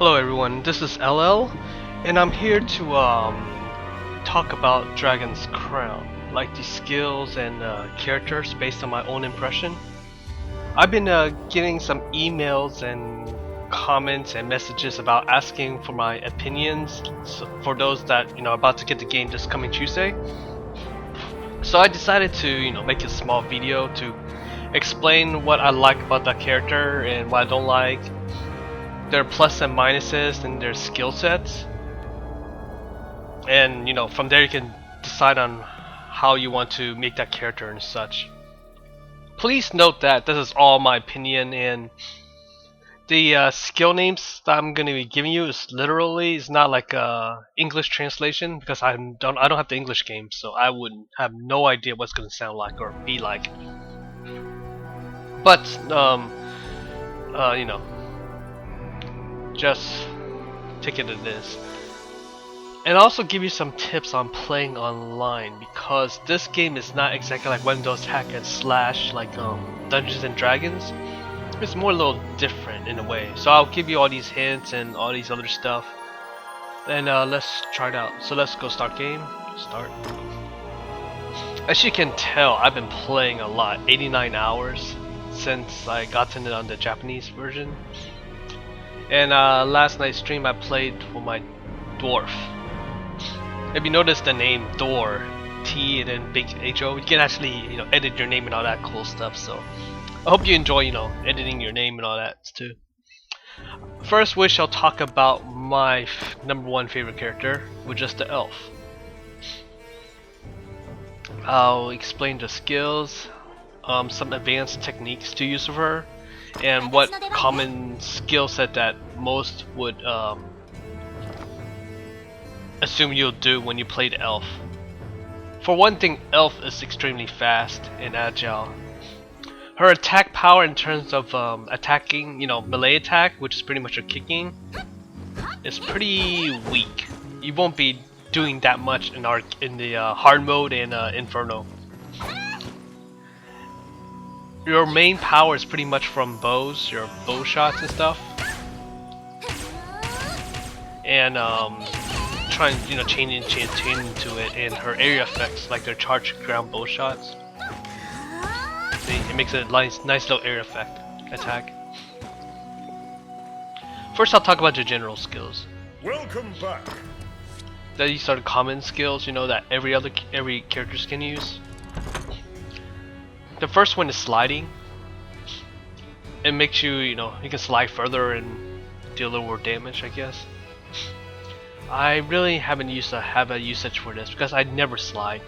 Hello everyone, this is LL, and I'm here to talk about Dragon's Crown, like the skills and characters based on my own impression. I've been getting some emails and comments and messages about asking for my opinions for those that are about to get the game this coming Tuesday. So I decided to make a small video to explain what I like about that character and what I don't like, their plus and minuses and their skill sets, and from there you can decide on how you want to make that character and such. Please note that this is all my opinion, and the skill names that I'm going to be giving you is not like a English translation, because I don't have the English game, so I wouldn't have no idea what's going to sound like or be like. But just take it as it is. And also give you some tips on playing online, because this game is not exactly like one of those hack and slash like Dungeons and Dragons. It's more a little different in a way. So I'll give you all these hints and all these other stuff, and let's try it out. So let's go start game. Start. As you can tell, I've been playing a lot, 89 hours since I got it on the Japanese version. And last night's stream I played for my Dwarf. If you notice the name Dor, T and then big H-O, you can actually edit your name and all that cool stuff. So I hope you enjoy editing your name and all that too. First, we shall talk about my number one favorite character, which is the elf. I'll explain the skills, some advanced techniques to use of her, and what common skill set that most would assume you'll do when you play the elf. For one thing, elf is extremely fast and agile. Her attack power in terms of attacking, melee attack, which is pretty much her kicking, is pretty weak. You won't be doing that much in the hard mode and inferno. Your main power is pretty much from bows, your bow shots and stuff, and trying chain into it, and her area effects like their charged ground bow shots. It makes a nice little area effect attack. First, I'll talk about the general skills. Welcome back. These are the common skills that every character can use. The first one is sliding. It makes you can slide further and deal a little more damage, I guess. I really haven't have a usage for this because I never slide.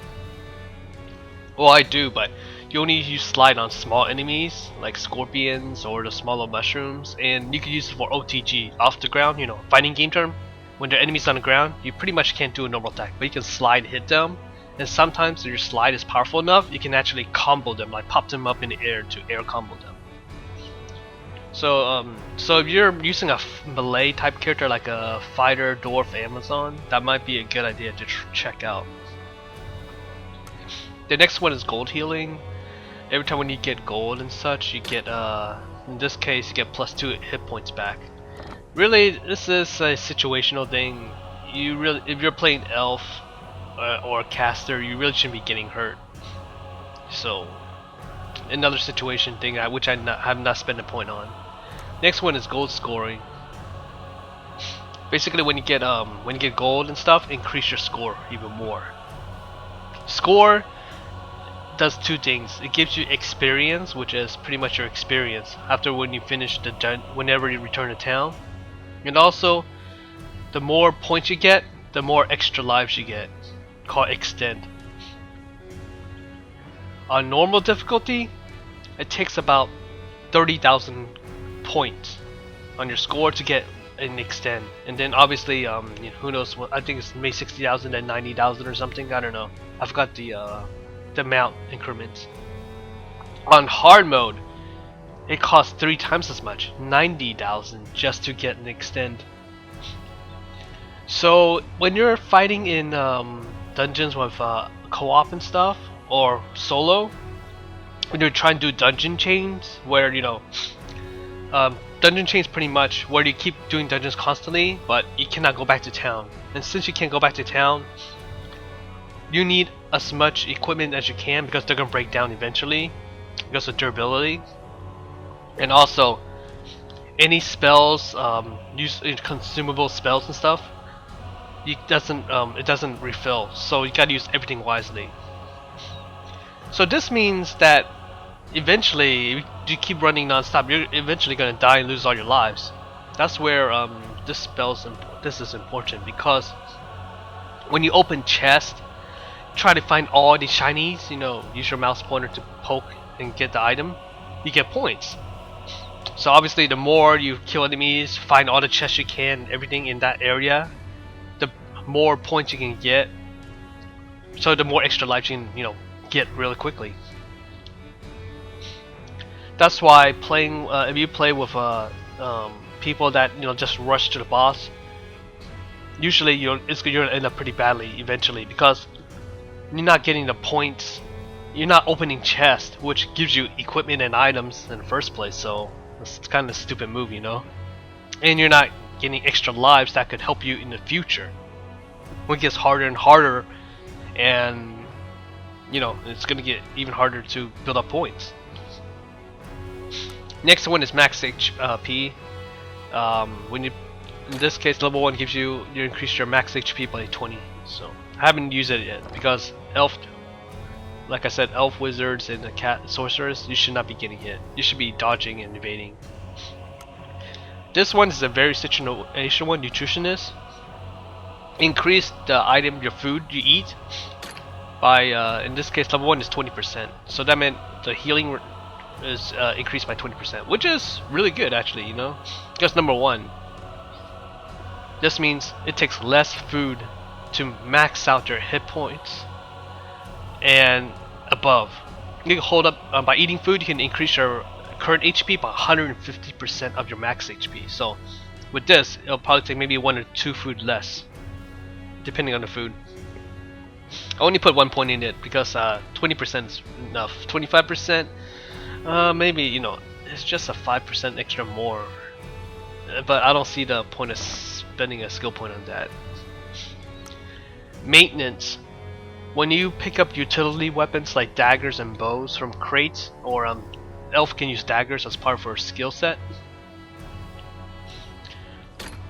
Well, I do, but you only use slide on small enemies like scorpions or the smaller mushrooms, and you can use it for OTG, off the ground, fighting game term. When the enemy's on the ground, you pretty much can't do a normal attack, but you can slide and hit them. And sometimes if your slide is powerful enough, you can actually combo them, like pop them up in the air to air combo them. So if you're using a melee type character like a fighter, dwarf, Amazon, that might be a good idea to check out. The next one is gold healing. Every time when you get gold and such, you get in this case you get +2 hit points back. Really, this is a situational thing. If you're playing elf or a caster, you really shouldn't be getting hurt. So another situation thing which I have not spent a point on. Next one is gold scoring. Basically, when you get gold and stuff, increase your score even more. Score does two things. It gives you experience, which is pretty much your experience after when you finish whenever you return to town. And also, the more points you get, the more extra lives you get, called extend. On normal difficulty, it takes about 30,000 points on your score to get an extend, and then obviously who knows what, I think it's maybe 60,000 and 90,000 or something, I don't know, I forgot the amount increments. On hard mode, it costs 3 times as much, 90,000 just to get an extend. So when you're fighting in dungeons with co-op and stuff, or solo, when you're trying to do dungeon chains where Dungeon chains pretty much where you keep doing dungeons constantly, but you cannot go back to town. And since you can't go back to town, you need as much equipment as you can because they're gonna break down eventually because of durability. And also, any spells, use consumable spells and stuff, it doesn't refill. So you gotta use everything wisely. So this means that eventually, if you keep running non-stop, you're eventually gonna die and lose all your lives. That's where this is important, because when you open chest, try to find all the shinies. You know, use your mouse pointer to poke and get the item. You get points. So obviously, the more you kill enemies, find all the chests you can, everything in that area, the more points you can get. So the more extra lives you can, get really quickly. That's why playing, if you play with people that just rush to the boss, usually you're gonna end up pretty badly eventually, because you're not getting the points. You're not opening chests, which gives you equipment and items in the first place. So it's kind of a stupid move, And you're not getting extra lives that could help you in the future. When it gets harder and harder, and it's gonna get even harder to build up points. Next one is max HP. When you, in this case, level 1 gives you increase your max HP by 20. So I haven't used it yet because elf, like I said, elf wizards and the cat sorceress, you should not be getting hit. You should be dodging and evading. This one is a very situation one, nutritionist. Increase the item, your food you eat, by in this case level 1 is 20%. So that meant the healing is increased by 20%, which is really good actually, because number 1, this means it takes less food to max out your hit points and above. You can hold up by eating food, you can increase your current HP by 150% of your max HP. So with this, it'll probably take maybe 1 or 2 food less, depending on the food. I only put 1 point in it because 20% is enough. 25%, maybe it's just a 5% extra more. But I don't see the point of spending a skill point on that. Maintenance. When you pick up utility weapons like daggers and bows from crates, or elf can use daggers as part of her skill set.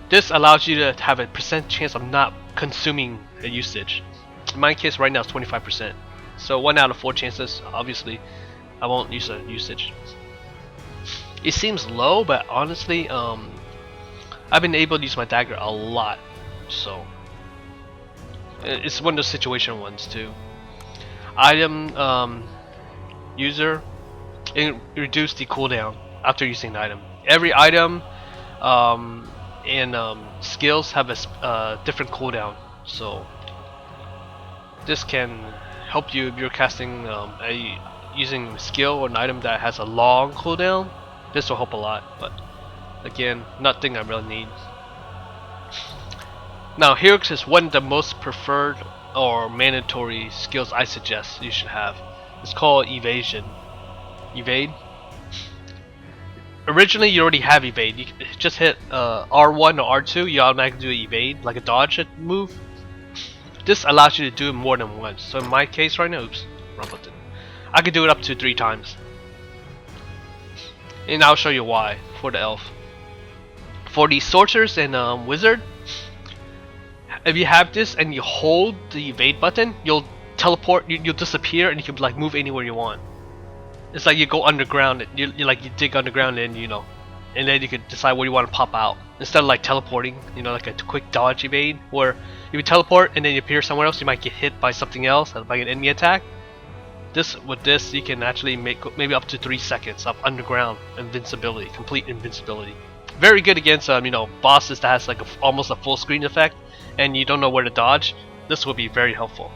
This allows you to have a percent chance of not consuming a usage. In my case right now it's 25%. So 1 out of 4 chances, obviously, I won't use a usage. It seems low, but honestly, I've been able to use my dagger a lot. So it's one of those situation ones too. Item user, reduce the cooldown after using the item. Every item and skills have a different cooldown, so this can help you if you're casting using a skill or an item that has a long cooldown. This will help a lot, but again, nothing I really need. Now here is one of the most preferred or mandatory skills I suggest you should have. It's called Evasion. Evade. Originally you already have evade. You just hit R1 or R2, you automatically do evade, like a dodge move. This allows you to do it more than once. So in my case right now, oops, wrong button. I can do it up to 3 times. And I'll show you why for the elf. For the sorcerers and wizard, if you have this and you hold the evade button, you'll teleport, you'll disappear, and you can like move anywhere you want. It's like you go underground, you dig underground, and and then you can decide where you want to pop out instead of like teleporting. Like a quick dodge evade, where you would teleport and then you appear somewhere else. You might get hit by something else, by an enemy attack. With this, you can actually make maybe up to 3 seconds of underground invincibility, complete invincibility. Very good against bosses that has like almost a full screen effect, and you don't know where to dodge. This will be very helpful.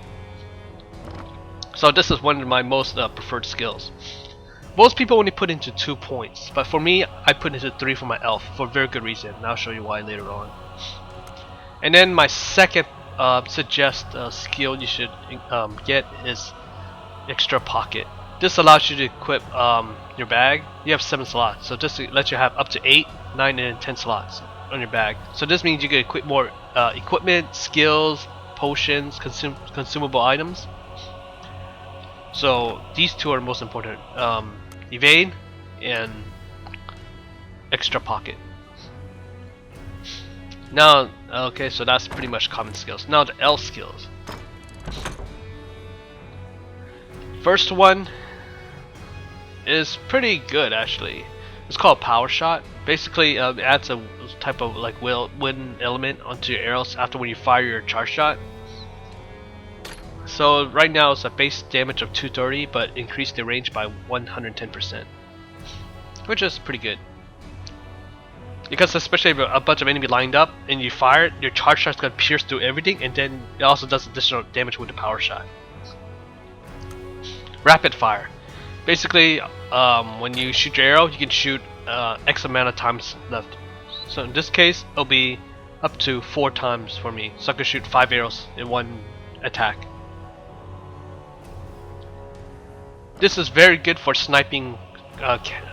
So this is one of my most preferred skills. Most people only put into 2 points, but for me, I put into 3 for my elf for a very good reason, and I'll show you why later on. And then my second skill you should get is extra pocket. This allows you to equip your bag. You have 7 slots, so this lets you have up to 8, 9, and 10 slots on your bag. So this means you can equip more equipment, skills, potions, consumable items. So these two are most important: evade and extra pocket. Now, okay, so that's pretty much common skills. Now the L skills. First one is pretty good actually. It's called Power Shot. Basically, it adds a type of like wind element onto your arrows after when you fire your charge shot. So right now it's a base damage of 230, but increase the range by 110%, which is pretty good. Because especially if a bunch of enemies lined up and you fire it, your charge shot's gonna pierce through everything, and then it also does additional damage with the Power Shot. Rapid fire. Basically, when you shoot your arrow, you can shoot X amount of times left. So in this case, it'll be up to 4 times for me. So I can shoot 5 arrows in one attack. This is very good for sniping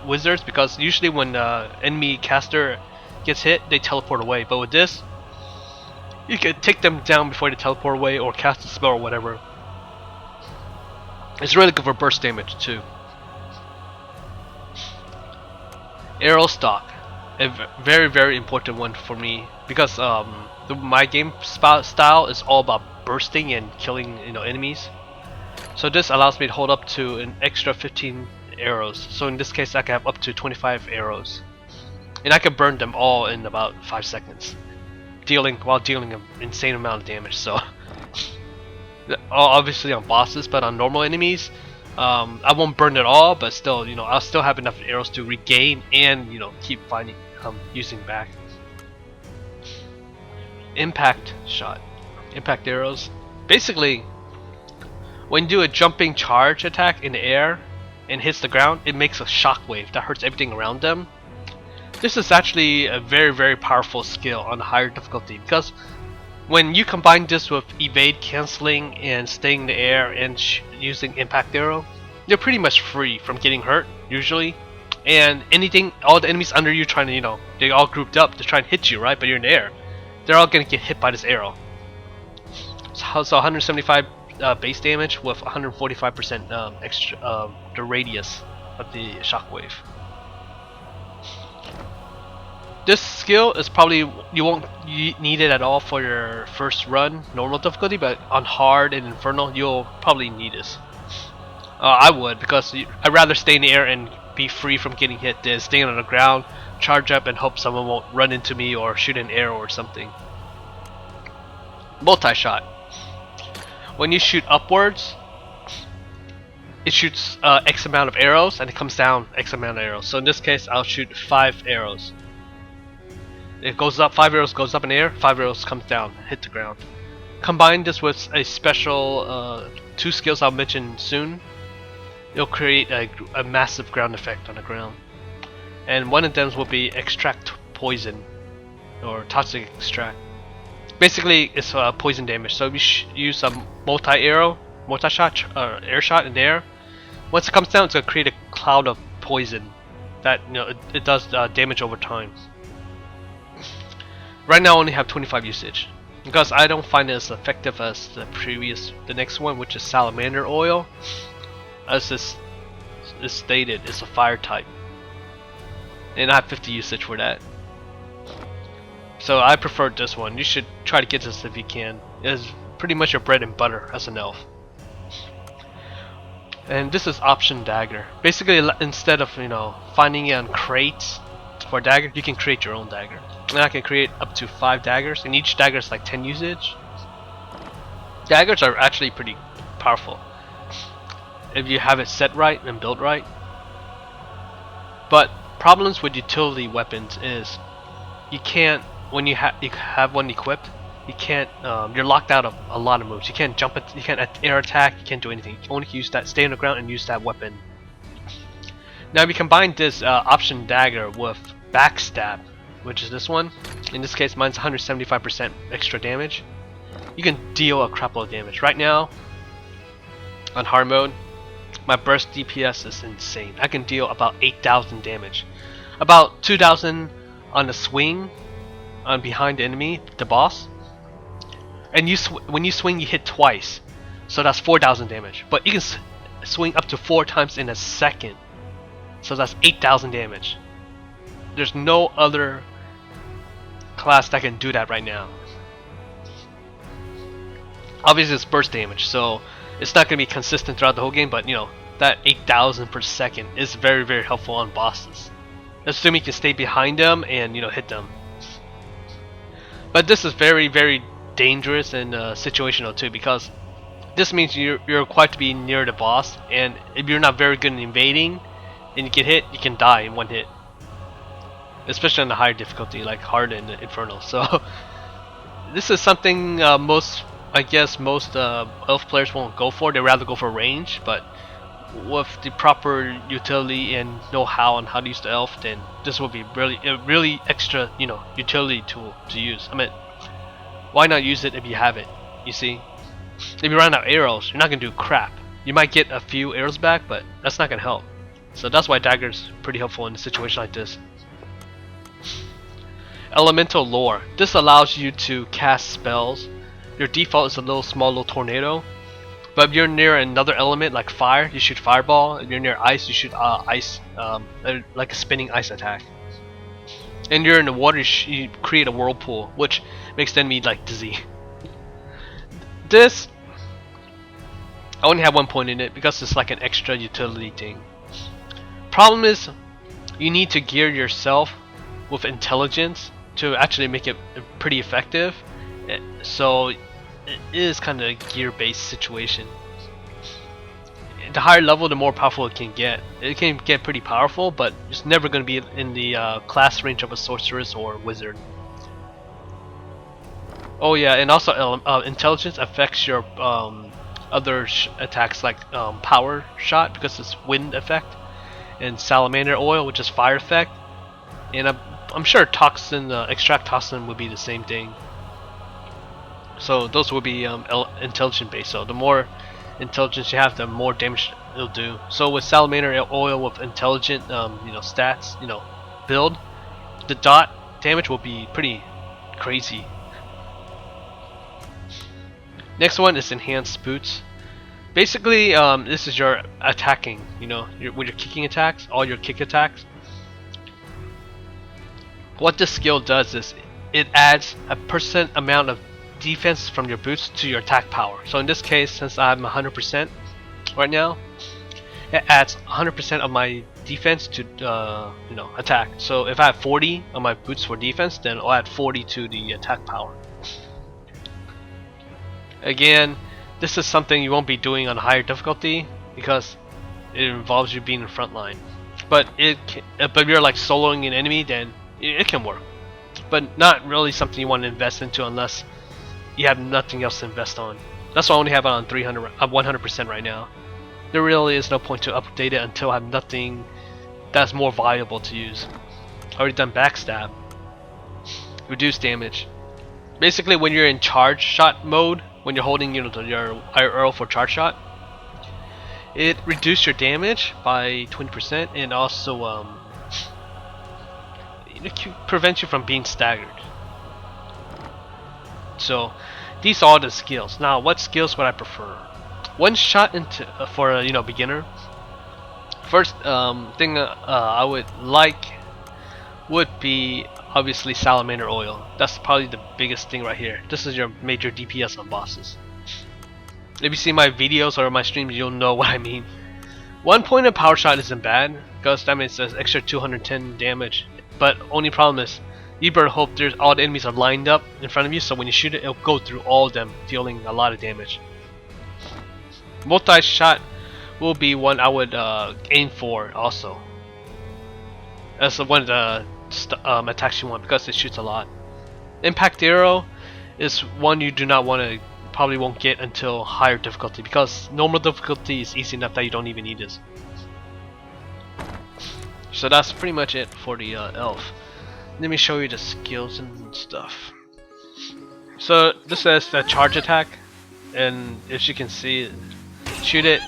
wizards, because usually when enemy caster gets hit, they teleport away. But with this, you can take them down before they teleport away or cast a spell or whatever. It's really good for burst damage too. Arrow stock, a very important one for me, because my game style is all about bursting and killing enemies. So this allows me to hold up to an extra 15 arrows. So in this case, I can have up to 25 arrows, and I can burn them all in about 5 seconds, while dealing an insane amount of damage. So obviously on bosses, but on normal enemies, I won't burn it all, but still, I'll still have enough arrows to regain and keep finding using back. Impact shot, impact arrows. Basically, when you do a jumping charge attack in the air and hits the ground, it makes a shockwave that hurts everything around them. This is actually a very powerful skill on a higher difficulty, because when you combine this with evade, canceling, and staying in the air and using impact arrow, you're pretty much free from getting hurt usually. And all the enemies under you trying to, they all grouped up to try and hit you, right? But you're in the air, they're all gonna get hit by this arrow. So 175 base damage with 145% extra the radius of the shockwave. This skill is probably, you won't need it at all for your first run normal difficulty, but on hard and infernal you'll probably need this. I would, because I'd rather stay in the air and be free from getting hit than staying on the ground, charge up and hope someone won't run into me or shoot an arrow or something. Multi-shot. When you shoot upwards, it shoots X amount of arrows, and it comes down X amount of arrows. So in this case, I'll shoot 5 arrows. It goes up, 5 arrows goes up in the air, 5 arrows comes down, hit the ground. Combine this with a special 2 skills I'll mention soon. It'll create a massive ground effect on the ground. And one of them will be extract poison, or toxic extract. Basically, it's poison damage. So we use a multi-shot, air shot in the air. Once it comes down, it's gonna create a cloud of poison that it does damage over time. Right now, I only have 25 usage because I don't find it as effective as the next one, which is salamander oil. As this is stated, it's a fire type, and I have 50 usage for that. So I prefer this one. You should try to get this if you can. It's pretty much your bread and butter as an elf. And this is option dagger. Basically, instead of finding it on crates for dagger, you can create your own dagger. And I can create up to 5 daggers, and each dagger is like 10 usage. Daggers are actually pretty powerful if you have it set right and built right. But problems with utility weapons is you can't, when you have one equipped, you can't, you're locked out of a lot of moves. You can't jump it, you can't air attack, you can't do anything. You can only use that, stay on the ground and use that weapon. Now if you combine this option dagger with backstab, which is this one, in this case mine's 175% extra damage, you can deal a crap load of damage. Right now, on hard mode, my burst DPS is insane. I can deal about 8,000 damage, about 2,000 on the swing, on behind the enemy, the boss. And when you swing, you hit twice, so that's 4,000 damage. But you can swing up to 4 times in a second, so that's 8,000 damage. There's no other class that can do that right now. Obviously it's burst damage, so it's not going to be consistent throughout the whole game, but you know, that 8,000 per second is very, very helpful on bosses. Assuming you can stay behind them and, you know, hit them. But this is very, very dangerous and situational too, because this means you're required to be near the boss, and if you're not very good in invading and you get hit, you can die in one hit. Especially on the higher difficulty, like hard and infernal. So this is something most elf players won't go for. They rather go for range, but with the proper utility and know-how on how to use the elf, then this will be really extra, you know, utility tool to use. I mean, why not use it if you have it? You see, if you run out of arrows, you're not gonna do crap. You might get a few arrows back, but that's not gonna help. So that's why dagger's pretty helpful in a situation like this. Elemental lore. This allows you to cast spells. Your default is a small little tornado, but if you're near another element like fire, you shoot fireball. If you're near ice, you shoot ice, like a spinning ice attack. And you're in the water, you create a whirlpool, which makes the enemy like dizzy. This, I only have 1 point in it because it's like an extra utility thing. Problem is, you need to gear yourself with intelligence to actually make it pretty effective. So it is kind of a gear-based situation. The higher level, the more powerful it can get. It can get pretty powerful, but it's never going to be in the class range of a sorceress or wizard. Oh yeah, and also intelligence affects your other attacks, like power shot, because it's wind effect, and salamander oil, which is fire effect, and I'm sure toxin, extract toxin would be the same thing. So those will be intelligence based. So the more intelligence you have, the more damage it'll do. So with salamander oil with intelligent, you know, stats, you know, build, the dot damage will be pretty crazy. Next one is enhanced boots. Basically, this is your attacking. You know, with your kicking attacks, all your kick attacks. What this skill does is it adds a % amount of defense from your boots to your attack power. So in this case, since I'm 100% right now, it adds 100% of my defense to you know, attack. So if I have 40 on my boots for defense, then I'll add 40 to the attack power. Again, this is something you won't be doing on higher difficulty because it involves you being in front line. But if you're like soloing an enemy, then it can work. But not really something you want to invest into unless you have nothing else to invest on. That's why I only have it on 100% right now. There really is no point to update it until I have nothing that's more valuable to use. Already done backstab. Reduce damage. Basically, when you're in charge shot mode, when you're holding, you know, your arrow for charge shot, it reduces your damage by 20% and also it prevents you from being staggered. So these are all the skills. Now, what skills would I prefer? One shot into for a, you know, beginner. First thing I would like would be obviously salamander oil. That's probably the biggest thing right here. This is your major DPS on bosses. If you see my videos or my streams, you'll know what I mean. 1 point of power shot isn't bad because that means there's extra 210 damage. But only problem is you better hope all the enemies are lined up in front of you, so when you shoot it, it'll go through all of them, dealing a lot of damage. Multi-shot will be one I would aim for also. That's one of the attacks you want because it shoots a lot. Impact arrow is one you do not want to, probably won't get until higher difficulty, because normal difficulty is easy enough that you don't even need this. So that's pretty much it for the elf. Let me show you the skills and stuff. So this is the charge attack, and as you can see, shoot it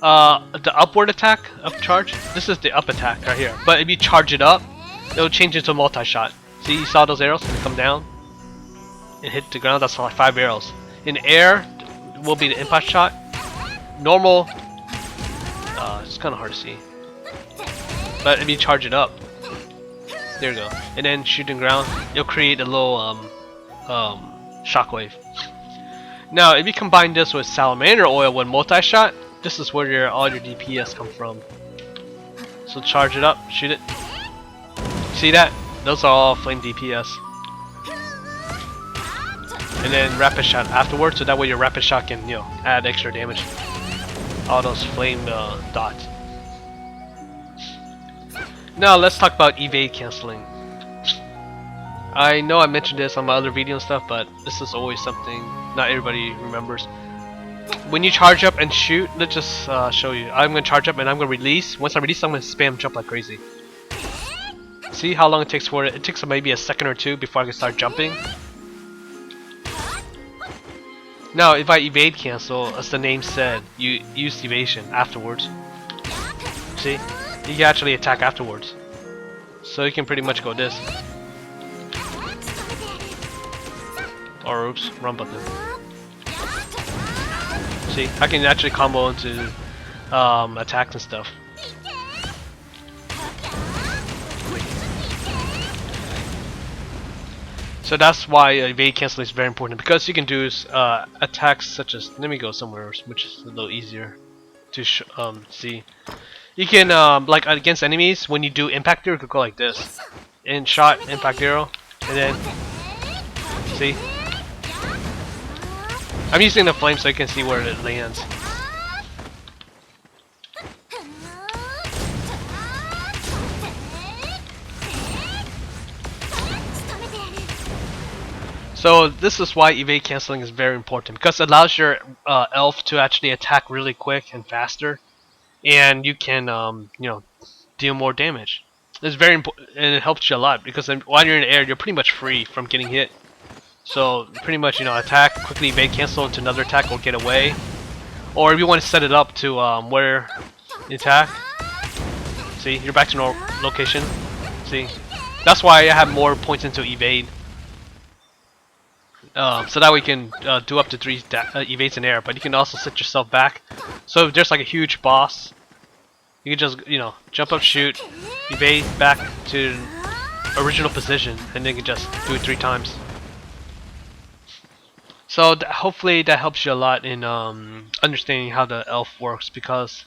The upward attack, up charge. This is the up attack right here. But if you charge it up, it'll change into multi-shot. See, you saw those arrows come down and hit the ground. That's like 5 arrows. In air, will be the impact shot. Normal. It's kind of hard to see. But if you charge it up, there you go. And then shooting ground, you'll create a little shockwave. Now, if you combine this with salamander oil with multi-shot, this is where all your DPS come from. So charge it up, shoot it. See that? Those are all flame DPS. And then rapid shot afterwards, so that way your rapid shot can, you know, add extra damage. All those flame dots. Now let's talk about evade canceling. I know I mentioned this on my other video and stuff, but this is always something not everybody remembers. When you charge up and shoot, let's just show you. I'm gonna charge up and I'm gonna release. Once I release, I'm gonna spam jump like crazy. See how long it takes for it? It takes maybe a second or two before I can start jumping. Now, if I evade cancel, as the name said, you use evasion afterwards. See? You can actually attack afterwards. So you can pretty much go this. Or oops, wrong button. See, I can actually combo into attacks and stuff. So that's why evade cancel is very important, because you can do attacks such as, let me go somewhere which is a little easier to see. You can like against enemies, when you do impact arrow, you could go like this, in shot impact arrow, and then see. I'm using the flame so you can see where it lands. So this is why evade canceling is very important, because it allows your elf to actually attack really quick and faster, and you can you know, deal more damage. It's very important, and it helps you a lot, because while you're in the air, you're pretty much free from getting hit. So pretty much, you know, attack, quickly evade cancel into another attack or get away. Or if you want to set it up to where you attack, see, you're back to normal location. See, that's why I have more points into evade. So that we can do up to 3 evades in air, but you can also set yourself back. So if there's like a huge boss, you can just, you know, jump up, shoot, evade back to original position, and then you can just do it 3 times. So hopefully that helps you a lot in understanding how the elf works, because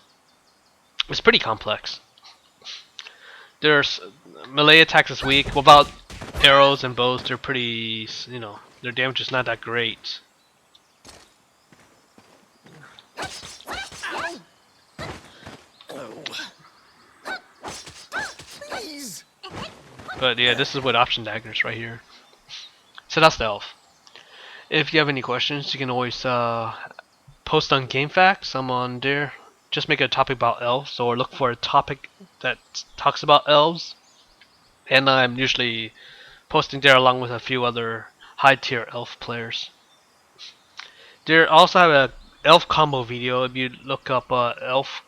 it's pretty complex. There's melee attacks is weak. Without arrows and bows, they're pretty, you know, their damage is not that great. But yeah, this is with option daggers right here. So that's the elf. If you have any questions, you can always post on GameFAQs. I'm on there. Just make a topic about elves, or look for a topic that talks about elves. And I'm usually posting there along with a few other high tier elf players. There also have a elf combo video. If you look up elf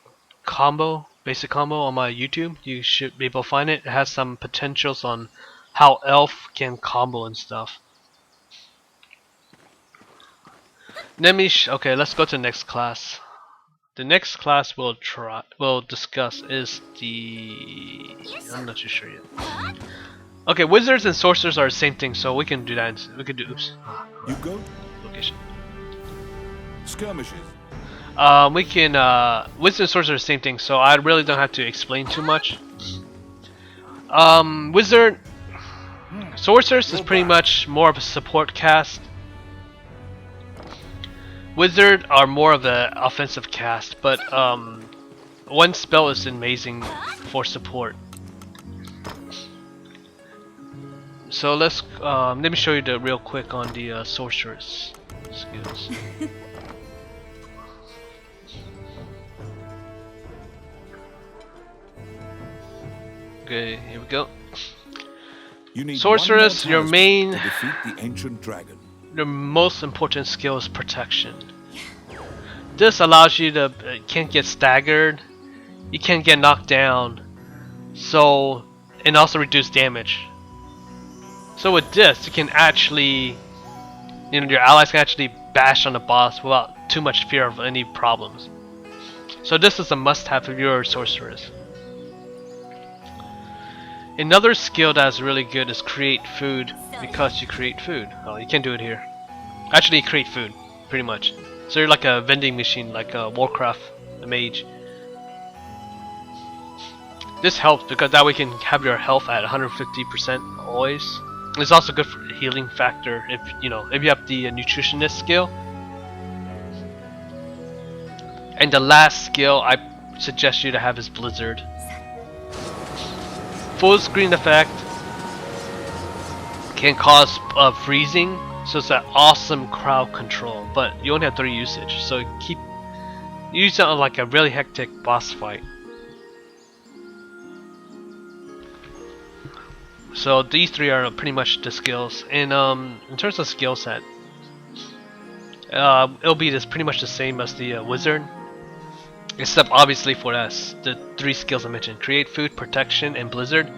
combo, basic combo on my YouTube, you should be able to find it. It has some potentials on how elf can combo and stuff. Okay, let's go to the next class. The next class we'll discuss is the, I'm not too sure yet. Okay, wizards and sorcerers are the same thing, so we can do that. We can do, oops. You go. Location. Skirmishes. We can wizards and sorcerers are the same thing, so I really don't have to explain too much. Sorceress is pretty much more of a support cast. Wizard are more of the offensive cast, but one spell is amazing for support. So let's let me show you the real quick on the sorceress skills. Okay, here we go. Sorceress, your main, to defeat the ancient dragon. your most important skill is protection. this allows you to can't get staggered, you can't get knocked down, so and also reduce damage. So with this, you can actually, your allies can actually bash on the boss without too much fear of any problems. So this is a must-have if you're a sorceress. Another skill that's really good is create food, because you create food. Oh, you can't do it here. Actually, create food, pretty much. So you're like a vending machine, like a Warcraft, a mage. This helps because that way you can have your health at 150% always. It's also good for healing factor if you have the nutritionist skill. And the last skill I suggest you to have is Blizzard. Full screen effect can cause freezing, so it's an awesome crowd control. But you only have 3 usage, so use it on like a really hectic boss fight. So these 3 are pretty much the skills. And in terms of skill set, it'll be pretty much the same as the wizard, except obviously for us, the 3 skills I mentioned: create food, protection, and blizzard.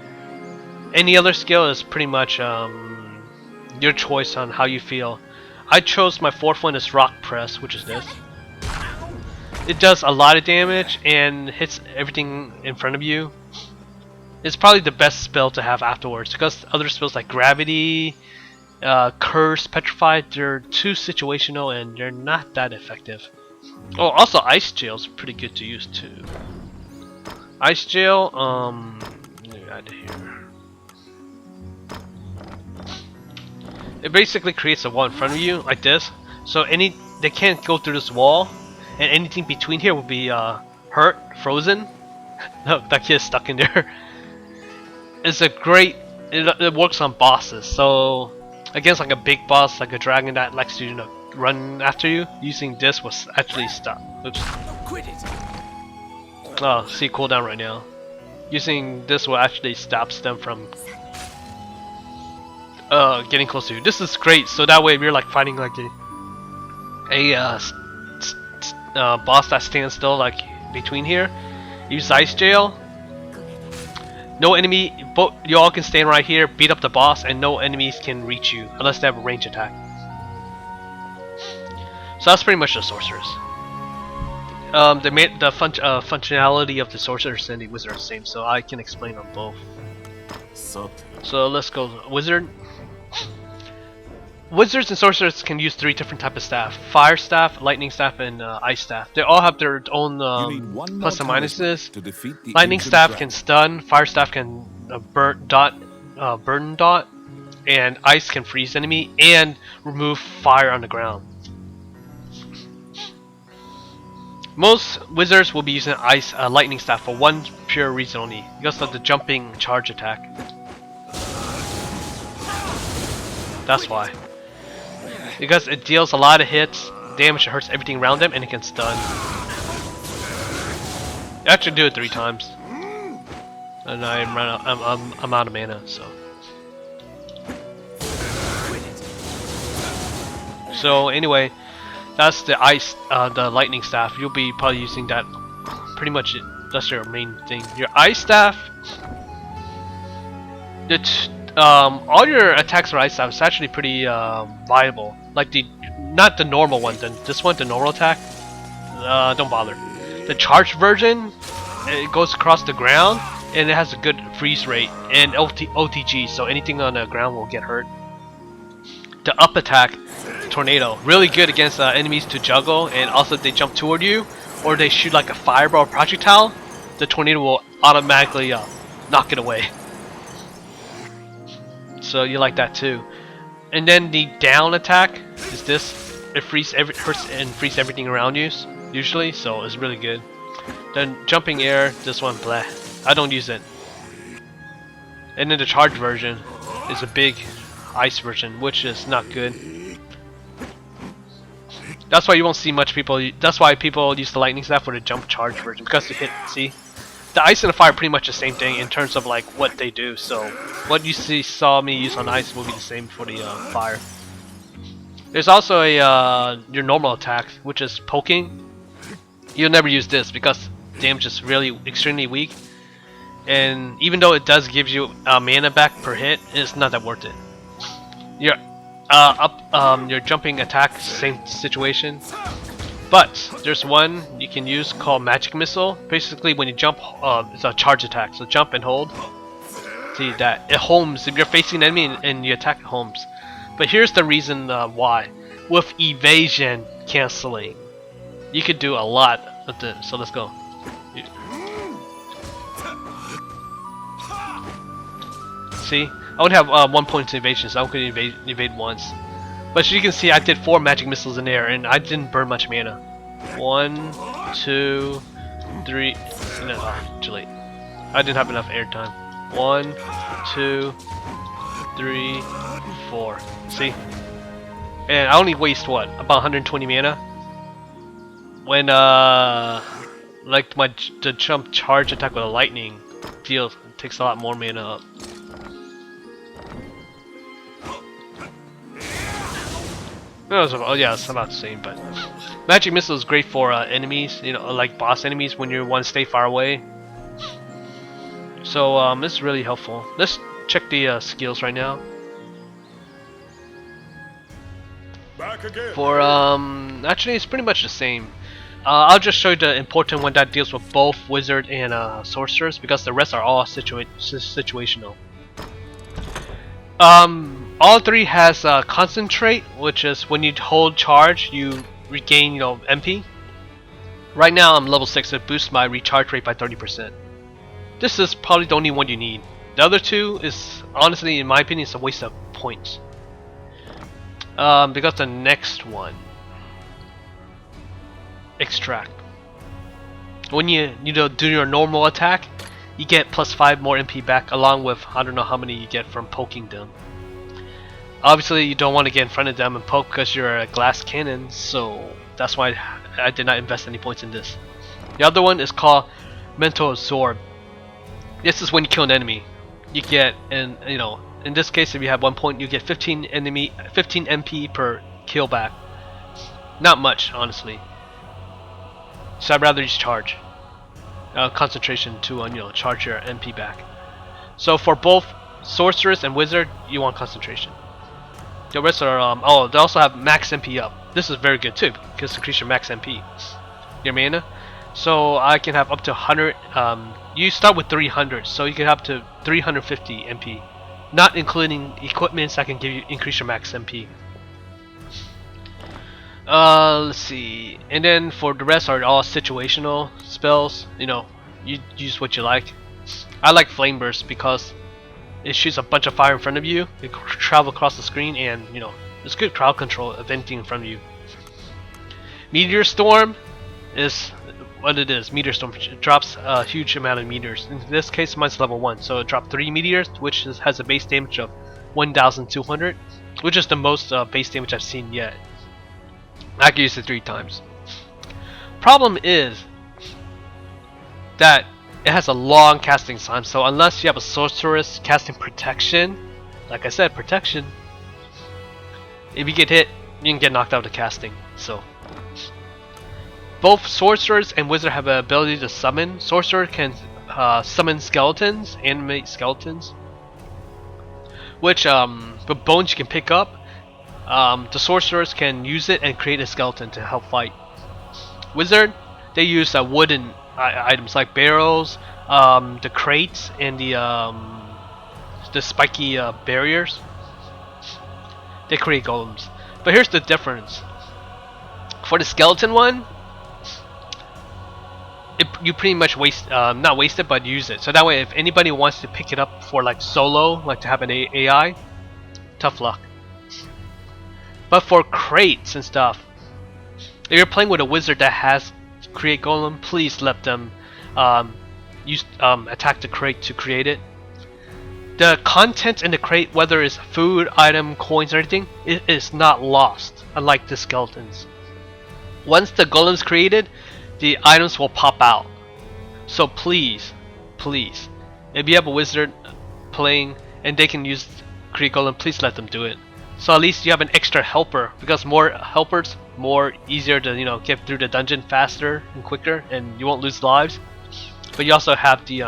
Any other skill is pretty much your choice on how you feel. I chose my 4th one is rock press, which is this. It does a lot of damage and hits everything in front of you. It's probably the best spell to have afterwards, because other spells like gravity, curse, petrified, they're too situational and they're not that effective. Oh, also ice jail is pretty good to use too. Ice jail, let me add it here. It basically creates a wall in front of you like this, so they can't go through this wall, and anything between here will be hurt, frozen. No, that kid's stuck in there. It's a great. It works on bosses, so against like a big boss, like a dragon that likes to run after you, using this will actually stop. Oops. Oh, see cooldown right now. Using this will actually stops them from getting close to you. This is great, so that way if you're like fighting like a boss that stands still like between here, use ice jail. No enemy, but you all can stand right here, beat up the boss, and no enemies can reach you unless they have a range attack. So that's pretty much the sorceress. The functionality of the sorceress and the wizard are the same, so I can explain on both. So let's go wizard. Wizards and sorcerers can use 3 different types of staff: fire staff, lightning staff, and ice staff. They all have their own plus and minuses. Lightning staff can stun, fire staff can burn dot, and ice can freeze enemy and remove fire on the ground. Most wizards will be using lightning staff for one pure reason only, because of the jumping charge attack. That's why. Because it deals a lot of hits, damage, it hurts everything around them, and it can stun. You actually do it 3 times, and I'm out of mana, so. So anyway, that's the the lightning staff. You'll be probably using that. Pretty much, that's your main thing. Your ice staff. All your attacks with ice staff is actually pretty viable. Like not the normal one. This one, the normal attack. Don't bother. The charged version, it goes across the ground and it has a good freeze rate and OTG, so anything on the ground will get hurt. The up attack, tornado, really good against enemies to juggle, and also if they jump toward you or they shoot like a fireball or projectile, the tornado will automatically knock it away. So you like that too. And then the down attack is this. It hurts and frees everything around you usually, so it's really good. Then jumping air, this one, blah. I don't use it. And then the charge version is a big ice version, which is not good. That's why you won't see much people. That's why people use the lightning staff for the jump charge version, because you hit. See, the ice and the fire are pretty much the same thing in terms of like what they do. So what you saw me use on ice will be the same for the fire. There's also a your normal attack, which is poking. you'll never use this because damage is really extremely weak. And even though it does give you mana back per hit, it's not that worth it. Your jumping attack, same situation. But there's one you can use called Magic Missile. Basically, when you jump, it's a charge attack. So jump and hold. See that it homes if you're facing an enemy and you attack, it homes. But here's the reason why. With evasion canceling, you could do a lot of this. So let's go. See, I would have 1 point to evasion, so I could evade once. But as you can see, I did 4 magic missiles in there, and I didn't burn much mana. 1, 2, 3. No, too late. I didn't have enough air time. 1, 2, 3, 4. See? And I only waste what? About 120 mana. When like the jump charge attack with a lightning takes a lot more mana up. Oh yeah, it's about the same, but Magic Missile is great for enemies, you know, like boss enemies when you want to stay far away. So this is really helpful. Let's check the skills right now. Back again. For actually it's pretty much the same. I'll just show you the important one that deals with both Wizard and Sorceress, because the rest are all situational. All 3 has Concentrate, which is when you hold charge, you regain, you know, MP. Right now I'm level 6, it boosts my recharge rate by 30%. This is probably the only one you need. The other 2 is, honestly, in my opinion, it's a waste of points. Because the next one, Extract. When you do your normal attack, you get +5 more MP back, along with I don't know how many you get from poking them. Obviously, you don't want to get in front of them and poke because you're a glass cannon, so that's why I did not invest any points in this. The other one is called Mental Absorb. This is when you kill an enemy. You get, and you know, in this case, if you have 1 point, you get 15 MP per kill back. Not much, honestly. So I'd rather use charge, concentration to you know, charge your MP back. So for both Sorceress and Wizard, you want concentration. The rest are oh, they also have max MP up. This is very good too, because increase your max MP, your mana. So I can have up to 100. You start with 300, so you can have up to 350 MP, not including equipments that can give you increase your max MP. Let's see, and then for the rest are all situational spells. You know, you use what you like. I like Flame Burst because it shoots a bunch of fire in front of you. It travel across the screen, and you know, it's good crowd control of anything in front of you. Meteor Storm is what it is. Meteor Storm, it drops a huge amount of meteors. In this case, mine's level 1, so it dropped 3 meteors, which has a base damage of 1,200, which is the most base damage I've seen yet. I can use it 3 times. Problem is that it has a long casting time, so unless you have a Sorceress casting protection, like I said, protection, if you get hit, you can get knocked out of casting. So both Sorceress and Wizard have the ability to summon. Sorcerer can summon skeletons, animate skeletons, which the bones you can pick up. The Sorcerers can use it and create a skeleton to help fight. Wizard, they use wooden items like barrels, the crates, and the spiky barriers. They create golems. But here's the difference. For the skeleton one, you pretty much waste, not waste it, but use it. So that way, if anybody wants to pick it up for like solo, like to have an AI, tough luck. But for crates and stuff, if you're playing with a wizard that has create golem, please let them use attack the crate to create it. The content in the crate, whether it's food, item, coins, or anything, it is not lost, unlike the skeletons. Once the golem's created, the items will pop out. So please, please, if you have a wizard playing and they can use create golem, please let them do it. So at least you have an extra helper, because more helpers, more easier to get through the dungeon faster and quicker, and you won't lose lives. But you also have the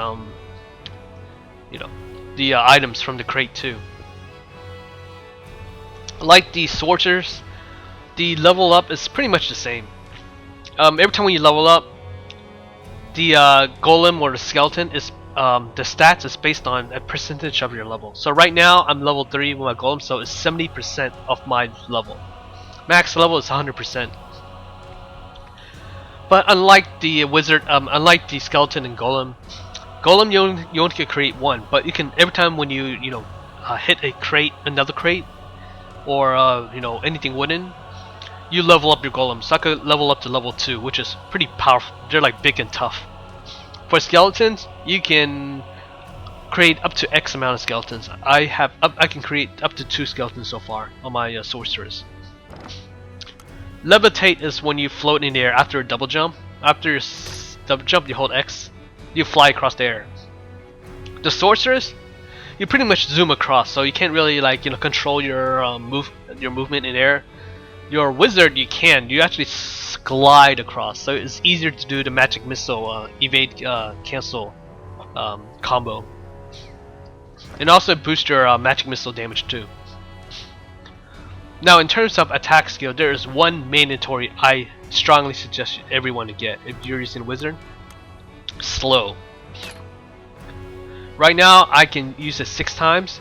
the items from the crate too. Like the sorcerers, the level up is pretty much the same. Every time when you level up, the golem or the skeleton is the stats is based on a percentage of your level. So right now I'm level 3 with my golem, so it's 70% of my level. Max level is 100%. But unlike the wizard, unlike the skeleton and golem, you only can create one. But you can every time when you hit a crate, another crate, or anything wooden, you level up your golem. So I could level up to level 2, which is pretty powerful. They're like big and tough. For skeletons, you can create up to X amount of skeletons. I can create up to 2 skeletons so far on my sorceress. Levitate is when you float in the air after a double jump. After your double jump, you hold X, you fly across the air. The sorceress, you pretty much zoom across, so you can't really control your movement in air. Your wizard, you can. You actually glide across, so it's easier to do the magic missile evade cancel combo, and also boost your magic missile damage too. Now in terms of attack skill, there is one mandatory I strongly suggest everyone to get if you're using wizard: slow. Right now I can use it 6 times.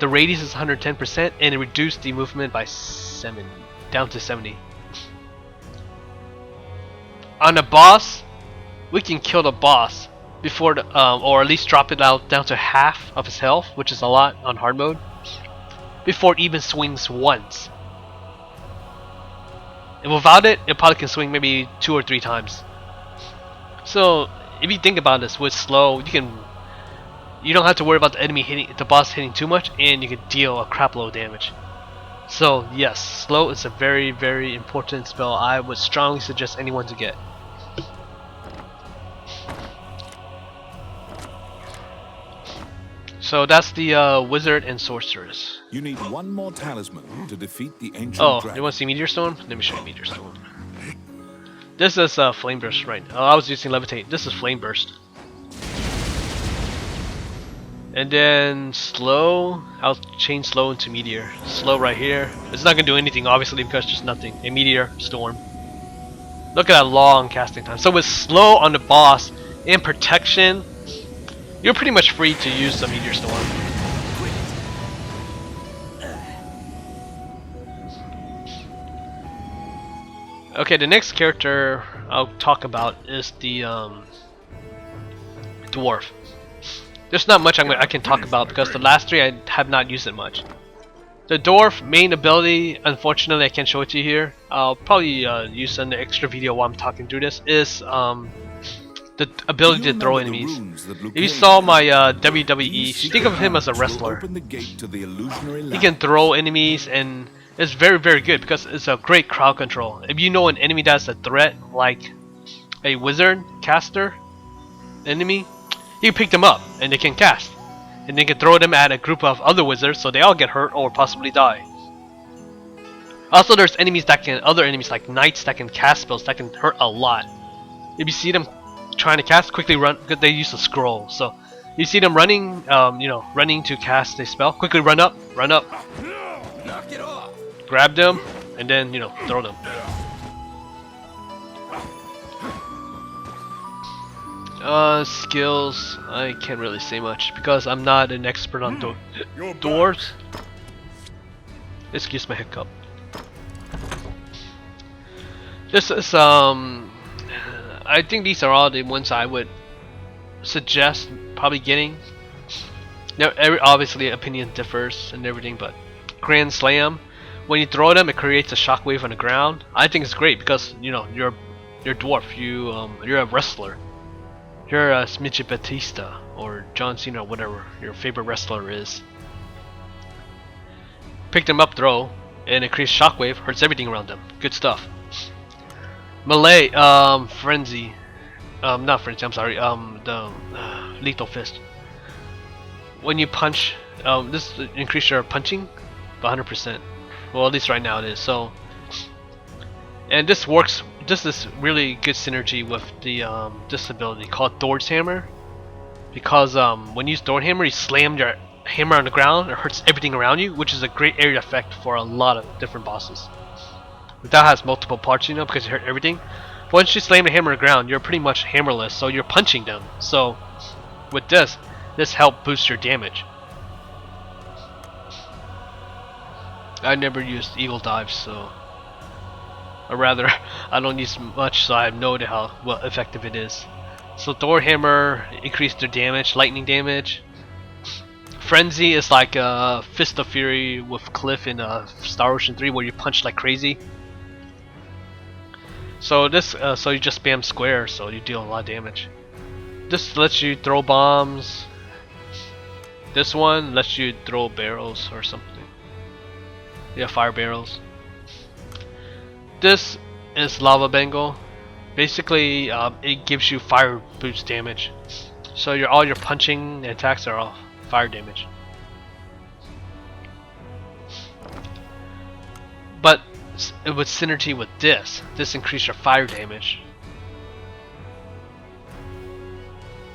The radius is 110% and it reduced the movement by 7 down to 70. On the boss, we can kill the boss before the, or at least drop it down to half of his health, which is a lot on hard mode, before it even swings once. And without it, it probably can swing maybe 2 or 3 times. So if you think about this, with slow, you don't have to worry about the boss hitting too much, and you can deal a crap load of damage. So yes, slow is a very, very important spell. I would strongly suggest anyone to get. So that's the wizard and sorceress. You need one more talisman to defeat the ancient dragon. You want to see meteor stone? Let me show you meteor stone. This is flame burst, right? Oh, I was using levitate. This is flame burst. And then slow, I'll change slow into meteor. Slow right here. It's not gonna do anything obviously because there's nothing. A meteor storm. Look at that long casting time. So with slow on the boss and protection, you're pretty much free to use the meteor storm. Okay, the next character I'll talk about is the dwarf. There's not much I can talk about because the last 3 I have not used it much. The dwarf main ability, unfortunately I can't show it to you here. I'll probably use an extra video while I'm talking through this. Is the ability to throw enemies. If you saw my WWE, think of him as a wrestler. He can throw enemies, and it's very, very good because it's a great crowd control. If you know an enemy that's a threat, like a wizard caster enemy, you can pick them up and they can cast, and they can throw them at a group of other wizards so they all get hurt or possibly die. Also, there's other enemies like knights that can cast spells that can hurt a lot. If you see them trying to cast, quickly run, because they use a scroll. So you see them running, running to cast a spell, quickly run up, Knock it off. grab them, and then throw them. Skills, I can't really say much because I'm not an expert on dwarves. Excuse my hiccup. This is I think these are all the ones I would suggest probably getting. Now, obviously opinion differs and everything, but Grand Slam, when you throw them, it creates a shockwave on the ground. I think it's great because you're dwarf, you're a wrestler. You're a Smidge Batista or John Cena or whatever your favorite wrestler is. Pick them up, throw, and it creates shockwave, hurts everything around them. Good stuff. Melee, Frenzy. Not Frenzy, I'm sorry, the Lethal Fist. When you punch, this increases your punching 100%. Well, at least right now it is. So, and this works. This is really good synergy with the this ability called Thor's Hammer, because when you use Thor's Hammer, you slam your hammer on the ground. It hurts everything around you, which is a great area effect for a lot of different bosses. That has multiple parts, you know, because you hurt everything. Once you slam the hammer on the ground, you're pretty much hammerless, so you're punching them. So with this helps boost your damage. I never used Eagle Dive, so, or rather, I don't use much, so I have no idea how effective it is. So Thor Hammer increased their damage, lightning damage. Frenzy is like a Fist of Fury with Cliff in Star Ocean 3, where you punch like crazy. So this, so you just spam square, so you deal a lot of damage. This lets you throw bombs. This one lets you throw barrels or something. Yeah, fire barrels. This is Lava Bengal. Basically, it gives you fire boost damage. So all your punching attacks are all fire damage. But with synergy with this increases your fire damage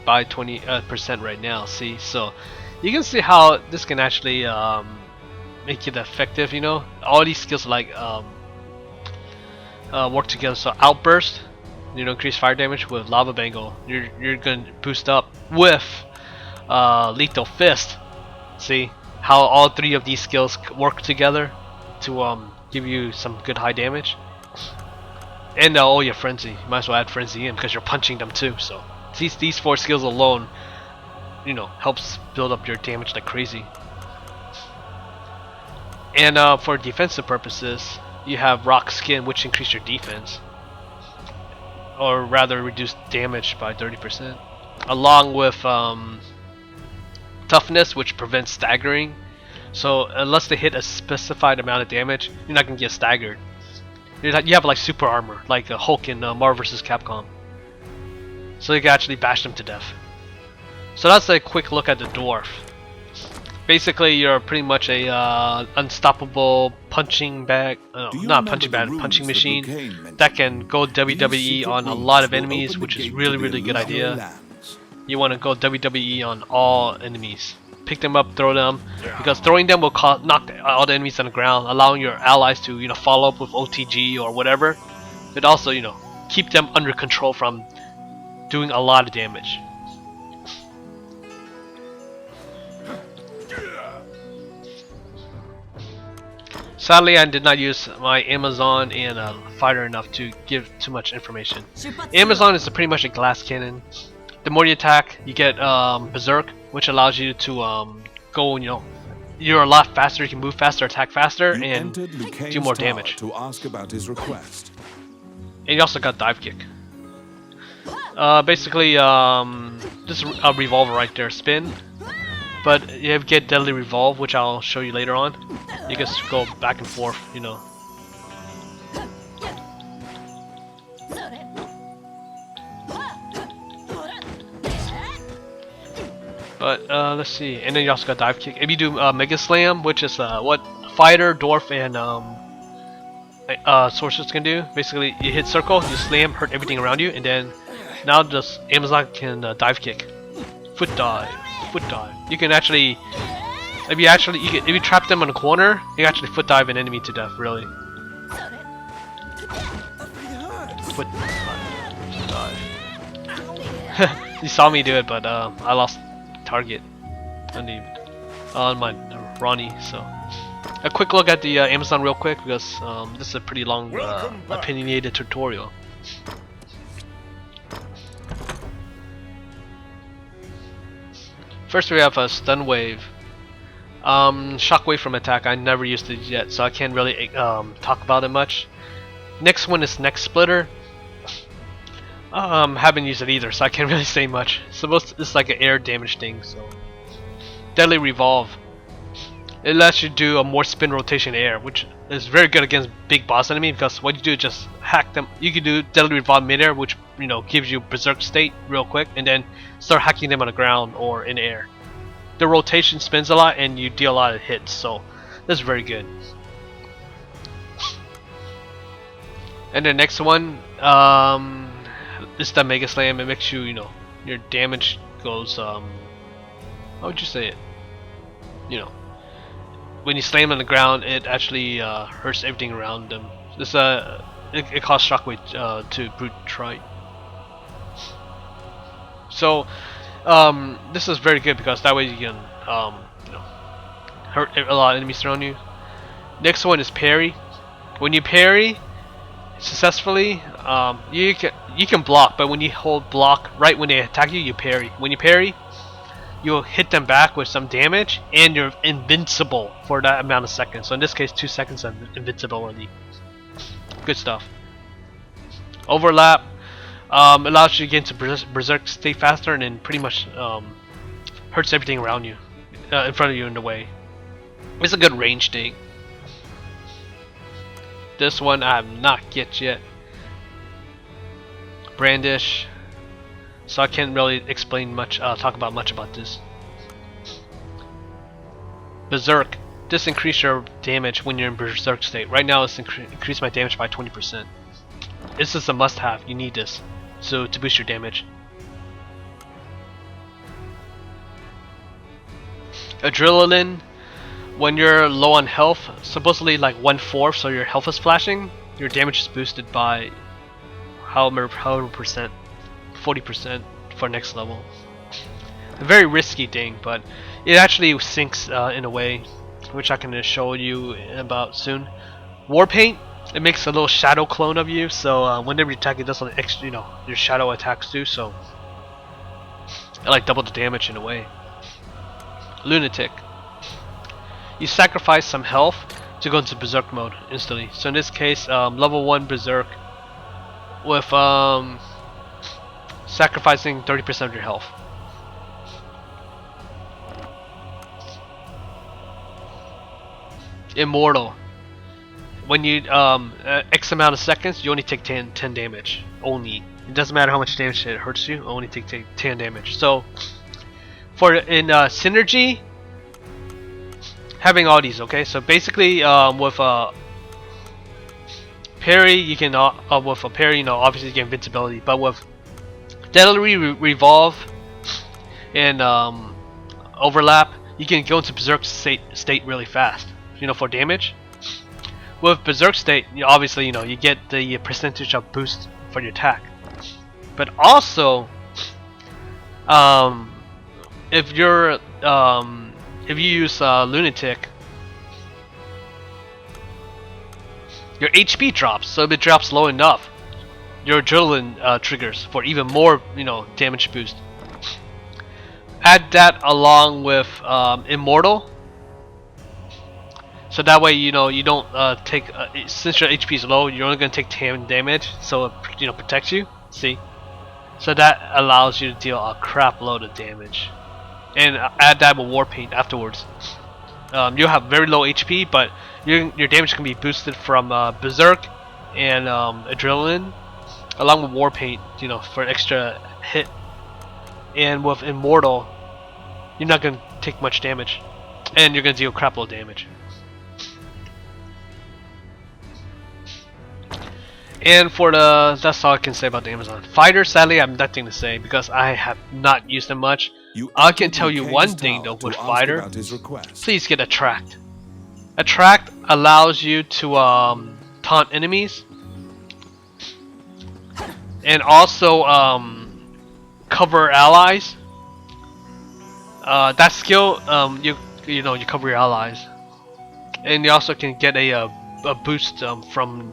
by 20% right now. See, so you can see how this can actually make it effective. You know, all these skills like work together. So outburst, you know, increase fire damage. With Lava Bengal, you're gonna boost up with lethal fist. See how all three of these skills work together to give you some good high damage. And oh yeah, frenzy. You might as well add frenzy in because you're punching them too. So these four skills alone, you know, helps build up your damage like crazy. And for defensive purposes, you have Rock Skin, which increases your defense, or rather reduce damage by 30%, along with Toughness, which prevents staggering. So unless they hit a specified amount of damage, you're not gonna get staggered. You have like super armor, like Hulk in Marvel vs. Capcom. So you can actually bash them to death. So that's a quick look at the Dwarf. Basically, you're pretty much a unstoppable punching bag, not punching bag, punching machine that can go WWE on a lot of enemies, which is really good idea. You want to go WWE on all enemies. Pick them up, throw them, because throwing them will knock all the enemies on the ground, allowing your allies to, you know, follow up with OTG or whatever. But also, you know, keep them under control from doing a lot of damage. Sadly, I did not use my Amazon and fighter enough to give too much information. Amazon is pretty much a glass cannon. The more you attack, you get Berserk, which allows you to go, you know, you're a lot faster, you can move faster, attack faster, and do more damage. To ask about his request. And you also got Dive Kick. Basically, this is a revolver right there, spin. But you get Deadly Revolve, which I'll show you later on. You can just go back and forth, you know. But let's see, and then you also got Dive Kick. If you do Mega Slam, which is what Fighter, Dwarf, and Sorceress can do. Basically, you hit circle, you slam, hurt everything around you, and then now just Amazon can Dive Kick, foot dive. You can actually, if you trap them in a corner, you can actually foot dive an enemy to death. Really. Foot dive. You saw me do it, but I lost target on my Ronnie. So a quick look at the Amazon real quick, because this is a pretty long opinionated tutorial. First we have a Stun Wave. Shockwave from attack, I never used it yet, so I can't really talk about it much. Next one is Neck Splitter. Haven't used it either, so I can't really say much. It's like an air damage thing. So Deadly Revolve. It lets you do a more spin rotation air, which is very good against big boss enemy, because what you do is just hack them. You can do Deadly Revolve midair, which, you know, gives you Berserk state real quick, and then start hacking them on the ground or in air. The rotation spins a lot and you deal a lot of hits, so This is very good. And the next one, is the Mega Slam. It makes you, your damage goes, how would you say it? When you slam on the ground, it actually hurts everything around them. This it costs shockwave to brute strike. So this is very good because that way you can hurt a lot of enemies around you. Next one is parry. When you parry successfully, you can block, but when you hold block right when they attack you, you parry. When you parry, you'll hit them back with some damage, and you're invincible for that amount of seconds. So in this case, 2 seconds of invincibility. Good stuff. Overlap allows you to get into berserk state faster, and then pretty much hurts everything around you, in front of you in the way. It's a good range thing. This one I have not get yet. Brandish. So I can't really explain much, talk about much about this. Berserk. This increases your damage when you're in berserk state. Right now it's increased my damage by 20%. This is a must-have. You need this to boost your damage. Adrenaline. When you're low on health, supposedly like 1/4, so your health is flashing, your damage is boosted by however percent, 40% for next level. A very risky thing, but it actually sinks in a way, which I can show you about soon. War Paint, it makes a little shadow clone of you, so whenever you attack, it does an extra, your shadow attacks too, so it like double the damage in a way. Lunatic. You sacrifice some health to go into berserk mode instantly. So in this case, level 1 berserk with sacrificing 30% of your health. Immortal. When you X amount of seconds, you only take 10 damage. Only. It doesn't matter how much damage it hurts you. Only take 10 damage. So for in synergy, having all these, okay? So basically, with parry, you can with a parry, obviously you get invincibility, but with deadly revolve and overlap, you can go into berserk state really fast, for damage. With berserk state, obviously, you get the percentage of boost for your attack, but also, if you're if you use Lunatic, your HP drops. So if it drops low enough, your adrenaline triggers for even more, damage boost. Add that along with Immortal, so that way you don't take. Since your HP is low, you're only gonna take 10 damage, so it protects you. See, so that allows you to deal a crap load of damage. And add that with War Paint afterwards. You'll have very low HP, but your damage can be boosted from Berserk and Adrenaline, along with War Paint, for an extra hit. And with Immortal, you're not gonna take much damage, and you're gonna deal crap load damage. And for that's all I can say about the Amazon Fighter. Sadly, I have nothing to say because I have not used them much. I can tell you one thing though with Fighter. Please get Attract. Attract allows you to taunt enemies, and also cover allies. That skill, you cover your allies, and you also can get a boost from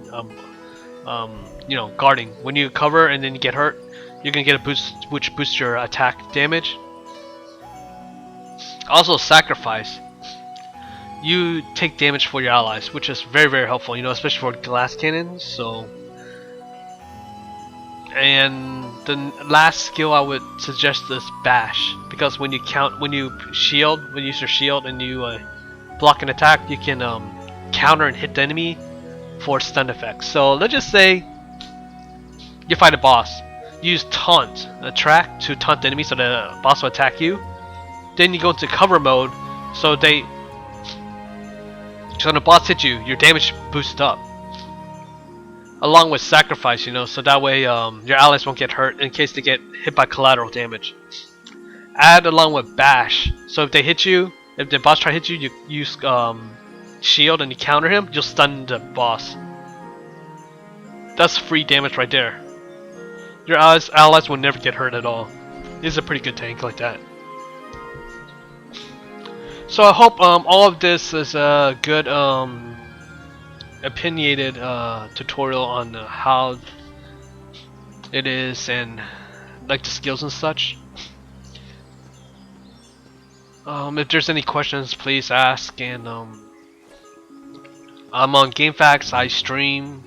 guarding. When you cover and then you get hurt, you can get a boost which boosts your attack damage. Also, Sacrifice. You take damage for your allies, which is very, very helpful, especially for glass cannons. So, and the last skill I would suggest is Bash, because when you use your shield and you block an attack, you can counter and hit the enemy for stun effects. So let's just say you fight a boss, use Taunt, Attract to taunt the enemy so the boss will attack you. Then you go into cover mode, so So when the boss hits you, your damage boosts up. Along with sacrifice, you know, so that way your allies won't get hurt in case they get hit by collateral damage. Add along with bash. So if they hit you, if the boss try to hit you, you use shield and you counter him, you'll stun the boss. That's free damage right there. Your allies will never get hurt at all. He's a pretty good tank like that. So I hope all of this is a good opinionated tutorial on how it is and like the skills and such. If there's any questions, please ask. And I'm on GameFAQs. I stream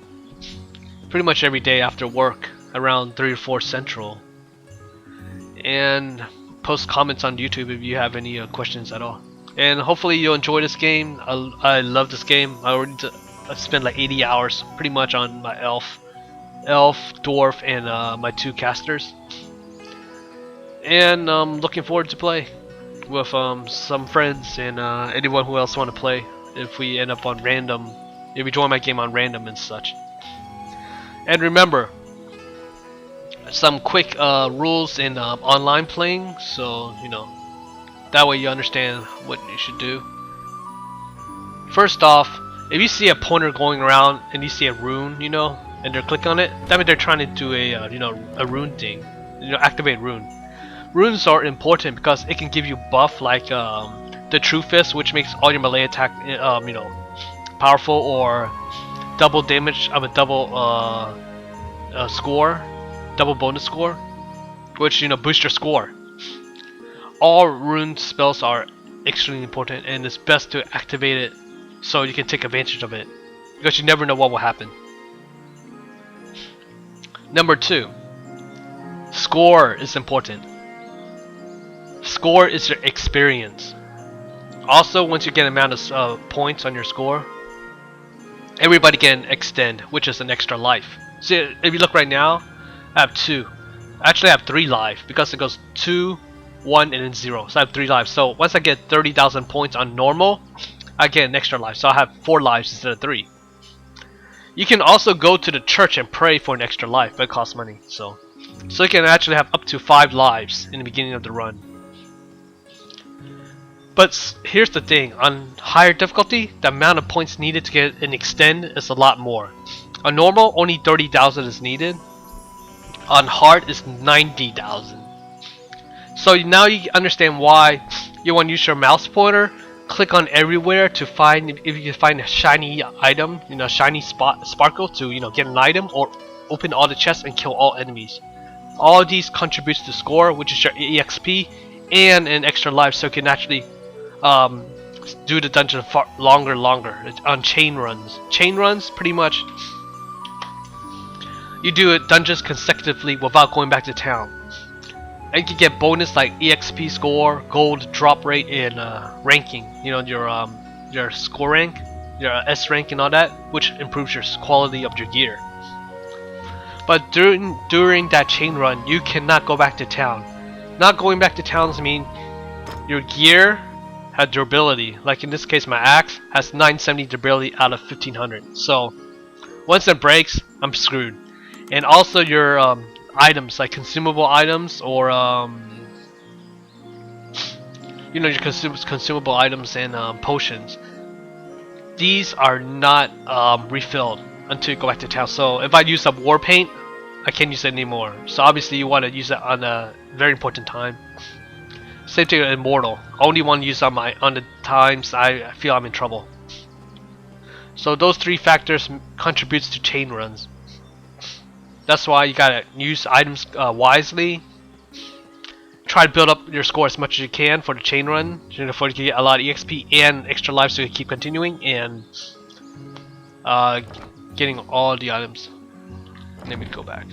pretty much every day after work around 3 or 4 Central, and post comments on YouTube if you have any questions at all. And hopefully you'll enjoy this game. I love this game. I already spent like 80 hours pretty much on my elf, dwarf, and my 2 casters. And I'm looking forward to play with some friends and anyone who else want to play if we end up on random, if we join my game on random and such. And remember, some quick rules in online playing, so you know, that way you understand what you should do. First off, if you see a pointer going around and you see a rune, you know, and they're clicking on it, that means they're trying to do a you know, a rune thing, you know, activate rune. Runes are important because it can give you buff like the True Fist, which makes all your melee attack you know, powerful, or double damage of a double score, double bonus score, which, you know, boosts your score. All rune spells are extremely important, and it's best to activate it so you can take advantage of it, because you never know what will happen. Number 2, score is important. Score is your experience. Also, once you get an amount of points on your score, everybody can extend, which is an extra life. So if you look right now, I have 2. Actually, I have 3 life because it goes 2, 1, and then 0. So I have 3 lives. So once I get 30,000 points on normal, I get an extra life. So I have 4 lives instead of 3. You can also go to the church and pray for an extra life, but it costs money. So you can actually have up to 5 lives in the beginning of the run. But here's the thing, on higher difficulty, the amount of points needed to get an extend is a lot more. On normal, only 30,000 is needed. On hard, is 90,000. So now you understand why you want to use your mouse pointer. Click on everywhere to find, if you can find a shiny item, you know, shiny sparkle to, you know, get an item, or open all the chests and kill all enemies. All of these contributes to score, which is your EXP and an extra life, so you can actually do the dungeon far longer on chain runs. Chain runs, pretty much, you do it dungeons consecutively without going back to town, and you get bonus like EXP score, gold drop rate, and ranking. You know, your score rank, your S rank, and all that, which improves your quality of your gear. But during that chain run, you cannot go back to town. Not going back to towns mean your gear had durability. Like in this case, my axe has 970 durability out of 1500. So once it breaks, I'm screwed. And also your items, like consumable items, or you know, your consumable items and potions. These are not refilled until you go back to town. So if I use up war paint, I can't use it anymore. So obviously you want to use it on a very important time. Same thing with immortal. I only want to use on the times I feel I'm in trouble. So those 3 factors contributes to chain runs. That's why you gotta use items wisely. Try to build up your score as much as you can for the chain run, before you can get a lot of EXP and extra life, so you can keep continuing and getting all the items. Let me go back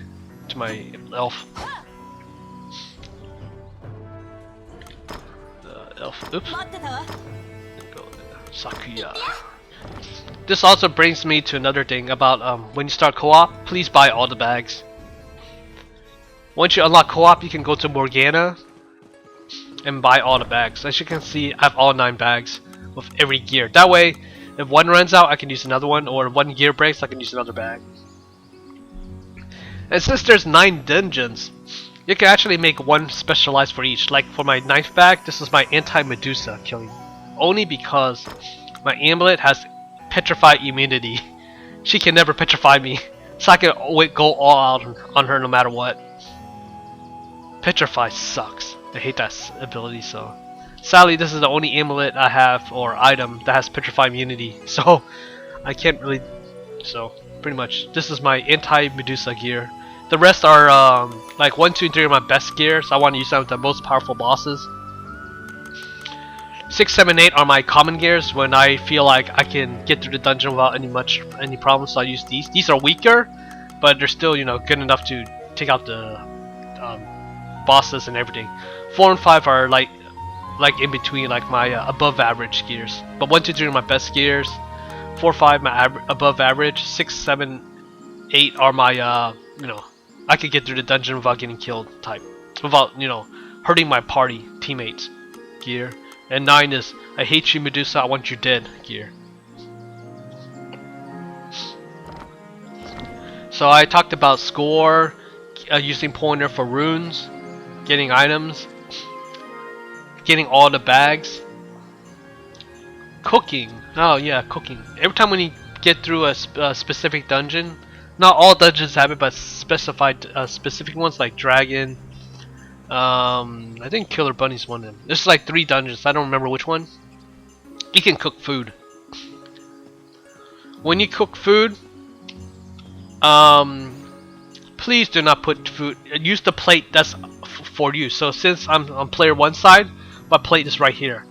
to my elf. Oops. Sakuya. This also brings me to another thing about when you start co-op, please buy all the bags. Once you unlock co-op, you can go to Morgana and buy all the bags. As you can see, I have all 9 bags with every gear. That way, If one runs out, I can use another one, or if one gear breaks, I can use another bag. And since there's 9 dungeons, you can actually make one specialized for each. Like for my 9th bag, this is my anti-Medusa killing. Only because my amulet has petrified immunity. She can never petrify me. So I can go all out on her no matter what. Petrify sucks. I hate that ability, so... Sadly, this is the only amulet I have, or item, that has petrify immunity. So, I can't really... So, pretty much, this is my anti-Medusa gear. The rest are, like 1, 2, and 3 are my best gears. I want to use some of the most powerful bosses. 6, 7, 8 are my common gears when I feel like I can get through the dungeon without any problems, so I use these. These are weaker, but they're still, you know, good enough to take out the bosses and everything. 4 and 5 are like in between, like my above average gears. But 1, 2, 3 are my best gears. 4, 5 my above average. 6, 7, 8 are my you know, I could get through the dungeon without getting killed type, without, you know, hurting my party teammates gear. And 9 is I hate you, Medusa, I want you dead gear. So I talked about score, using pointer for runes, getting items, getting all the bags, cooking. Oh yeah, cooking. Every time when you get through a specific dungeon, not all dungeons have it, but specified specific ones like dragon. I think Killer Bunny's one of them. There's like 3 dungeons. I don't remember which one. You can cook food. When you cook food, please do not put food. Use the plate that's for you. So since I'm on player 1 side, my plate is right here.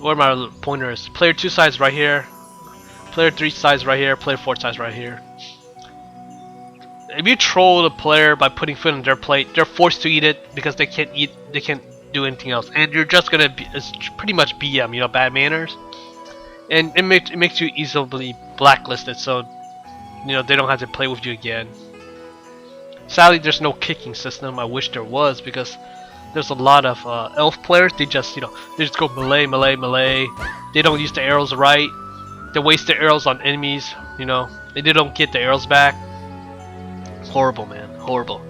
Where my pointer is. Player 2 side is right here. Player 3 side is right here. Player 4 side is right here. If you troll the player by putting food on their plate, they're forced to eat it because they can't eat. They can't do anything else, and you're just gonna be. It's pretty much BM, you know, bad manners, and it makes you easily blacklisted. So, you know, they don't have to play with you again. Sadly, there's no kicking system. I wish there was, because there's a lot of elf players. They just, you know, they just go melee, melee, melee. They don't use the arrows right. They waste their arrows on enemies. You know, and they don't get the arrows back. Horrible, man. Horrible.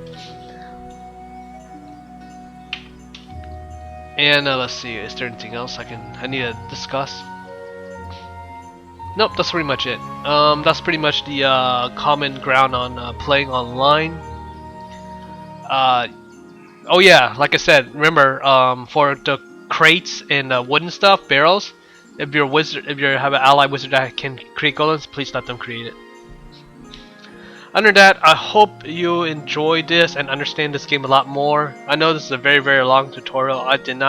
And let's see, is there anything else I need to discuss? Nope, that's pretty much it. That's pretty much the common ground on playing online. Oh yeah, like I said, remember, for the crates and wooden stuff, barrels, if you're a wizard, if you have an ally wizard that can create golems, please let them create it. Other than that, I hope you enjoyed this and understand this game a lot more. I know this is a very, very long tutorial. I didn't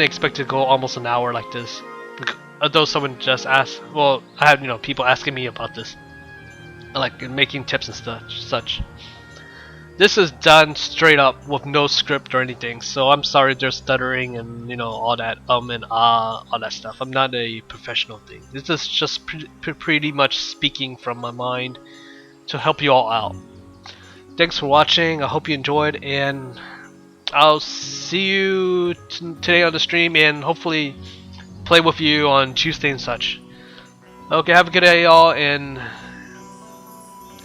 expect to go almost an hour like this. Although someone just asked, well, I had, you know, people asking me about this, like making tips and such. This is done straight up with no script or anything, so I'm sorry there's stuttering and, you know, all that and all that stuff. I'm not a professional thing. This is just pretty much speaking from my mind to help you all out. Thanks for watching. I hope you enjoyed, and I'll see you today on the stream, and hopefully play with you on Tuesday and such. Okay, have a good day, y'all, and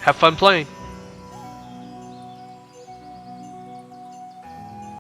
have fun playing.